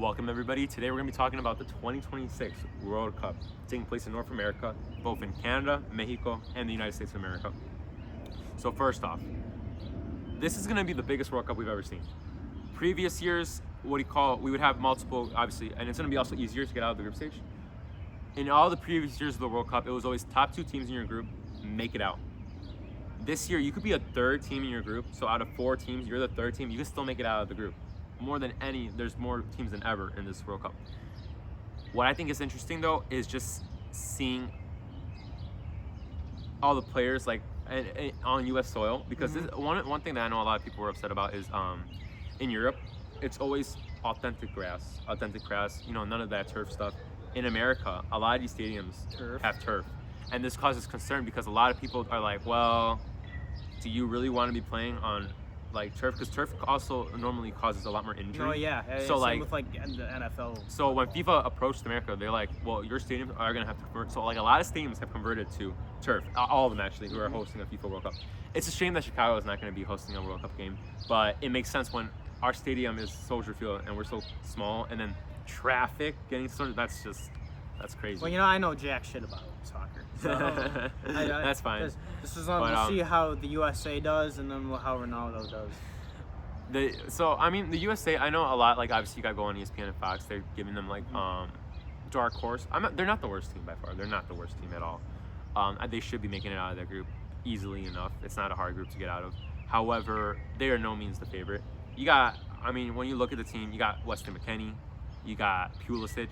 Welcome everybody. Today we're going to be talking about the 2026 World Cup taking place in North America, both in Canada, Mexico, and the United States of America. So first off, this is going to be the biggest World Cup we've ever seen. Previous years, we would have multiple, obviously, and it's going to be also easier to get out of the group stage. In all the previous years of the World Cup, it was always top two teams in your group make it out. This year, you could be a third team in your group. So out of 4 teams, you're the third team. You can still make it out of the group. More than any, there's more teams than ever in this World Cup. What I think is interesting though is just seeing all the players like on U.S. soil, because this, one thing that I know a lot of people were upset about is in Europe, it's always authentic grass, you know, none of that turf stuff. In America, a lot of these stadiums have turf, and this causes concern because a lot of people are like, well, do you really want to be playing on like turf? Because turf also normally causes a lot more injury. Oh yeah. So same like with like the NFL. So when FIFA approached America, they're like, well, your stadiums are gonna have to convert. So like a lot of stadiums have converted to turf. All of them actually, who are hosting a FIFA World Cup. It's a shame that Chicago is not gonna be hosting a World Cup game, but it makes sense when our stadium is Soldier Field and we're so small, and then traffic getting started. That's crazy. Well, you know, I know jack shit about soccer. So That's fine. This is on to see how the USA does, and then how Ronaldo does. So I mean, the USA, I know a lot. Like obviously, you got to go on ESPN and Fox. They're giving them like dark horse. They're not the worst team by far. They're not the worst team at all. They should be making it out of their group easily enough. It's not a hard group to get out of. However, they are no means the favorite. You got, I mean, when you look at the team, you got Weston McKennie, you got Pulisic,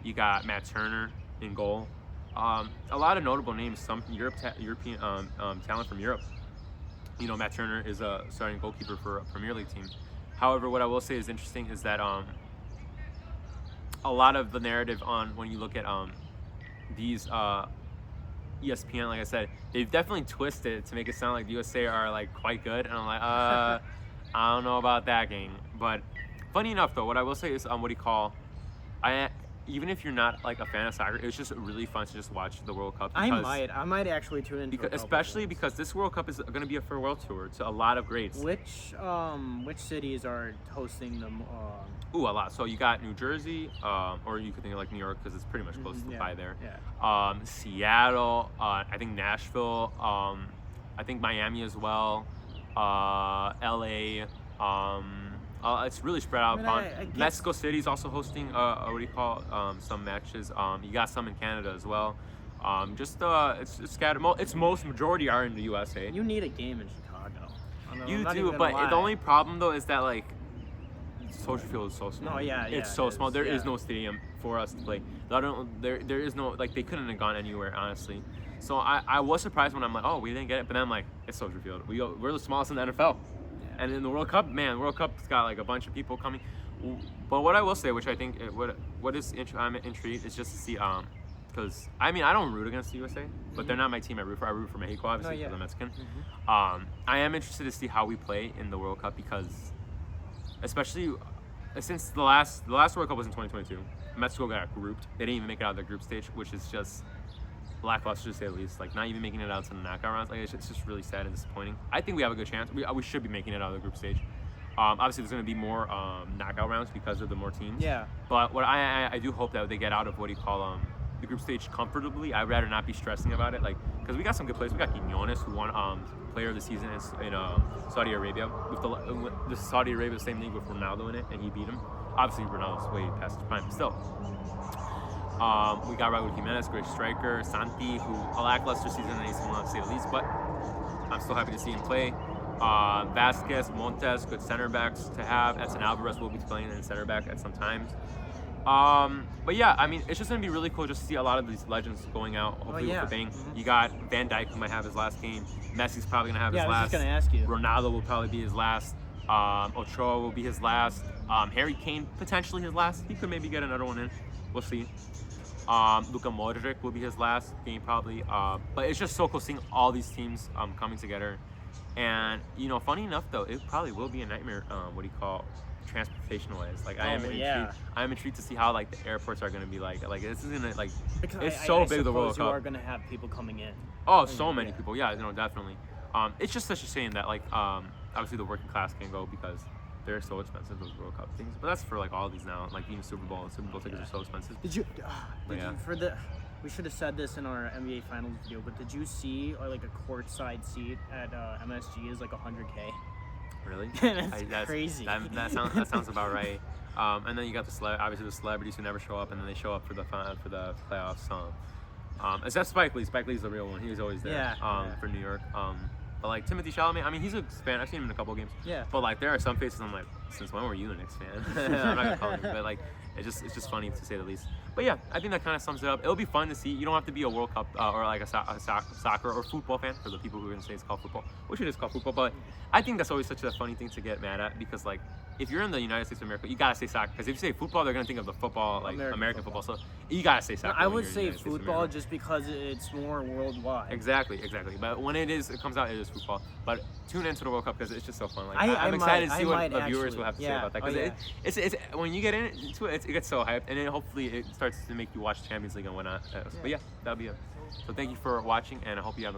you got Matt Turner in goal. A lot of notable names, some European talent from Europe. You know, Matt Turner is a starting goalkeeper for a Premier League team. However, what I will say is interesting is that a lot of the narrative on when you look at these ESPN, like I said, they've definitely twisted it to make it sound like the USA are like quite good, and I'm like, I don't know about that game. But funny enough, though, what I will say is even if you're not like a fan of soccer, it's just really fun to just watch the World Cup. I might actually tune in. Especially because this World Cup is going to be a farewell tour to a lot of greats. Which cities are hosting them? A lot. So you got New Jersey, or you could think of like New York because it's pretty much close to by there. Yeah. Seattle, I think Nashville, I think Miami as well, LA. It's really spread out. Mexico City is also hosting some matches. You got some in Canada as well. It's scattered. It's majority are in the USA. You need a game in Chicago. You do, but the only problem though is that like Soldier Field is so small. No, yeah, it's so small. There is no stadium for us to play. There is no, like, they couldn't have gone anywhere, honestly. So I was surprised when I'm like, oh, we didn't get it, but then I'm like, it's Soldier Field. We're the smallest in the NFL. And in the World Cup, World Cup's got like a bunch of people coming. But what I will say, which I think I'm intrigued, is just to see, because I mean, I don't root against the USA, but they're not my team. I root for Mexico, obviously, because I'm Mexican. I am interested to see how we play in the World Cup, because especially since the last World Cup was in 2022, Mexico got grouped. They didn't even make it out of the group stage, which is just lackluster to say the least. Like, not even making it out to the knockout rounds, like, it's just really sad and disappointing. I think we have a good chance. We should be making it out of the group stage. Obviously there's going to be more knockout rounds because of the more teams. Yeah. But what I do hope that they get out of the group stage comfortably. I'd rather not be stressing about it, like, because we got some good players. We got Quiñones, who won Player of the Season in Saudi Arabia with the Saudi Arabia, same league with Ronaldo in it, and he beat him. Obviously Ronaldo's way past his prime, but still. We got Raúl Jiménez, great striker. Santi, who a lackluster season in AC Milan, to say the least, but I'm still happy to see him play. Vasquez, Montes, good center backs to have. Edson Alvarez will be playing in center back at some times. But yeah, I mean, it's just gonna be really cool just to see a lot of these legends going out. Hopefully with a bang. You got Van Dijk, who might have his last game. Messi's probably gonna have his last. I was just gonna ask you. Ronaldo will probably be his last. Ochoa will be his last. Harry Kane potentially his last. He could maybe get another one in. We'll see. Luka Modric will be his last game probably. But it's just so cool seeing all these teams coming together. And you know, funny enough though, it probably will be a nightmare. Transportation wise, like, I am intrigued to see how like the airports are going to be like this is gonna like, because it's so big, the World Cup. You are going to have people coming in. Oh, so many people. Yeah, no, definitely. It's just such a shame that like obviously the working class can't go because they're so expensive, those World Cup things. But that's for like all these now. Like even Super Bowl tickets are so expensive. Did you? Yeah. We should have said this in our NBA Finals video, but did you see like a courtside seat at MSG is like $100K? Really? That's crazy. That sounds about right. And then you got obviously the celebrities who never show up, and then they show up for the playoffs. Except Spike Lee. Spike Lee's the real one. He was always there. For New York. But like Timothy Chalamet, I mean, he's a fan. I've seen him in a couple games. Yeah. But like, there are some faces I'm like, since when were you a Knicks fan? I'm not gonna call him, but like, it's just funny to say the least. But yeah, I think that kind of sums it up. It'll be fun to see. You don't have to be a World Cup or like a soccer or football fan for the people who are gonna say it's called football, which it is called football. But I think that's always such a funny thing to get mad at because like, if you're in the United States of America, you gotta say soccer because if you say football, they're gonna think of the football like American football. So you gotta say soccer. I would say football just because it's more worldwide. Exactly. But when it comes out, it is football. But tune into the World Cup because it's just so fun. Like I'm excited to see what the viewers will have to say about that because it's when you get into it, it gets so hyped, and then hopefully it starts to make you watch Champions League and whatnot. But yeah, that'll be it. So thank you for watching, and I hope you have a great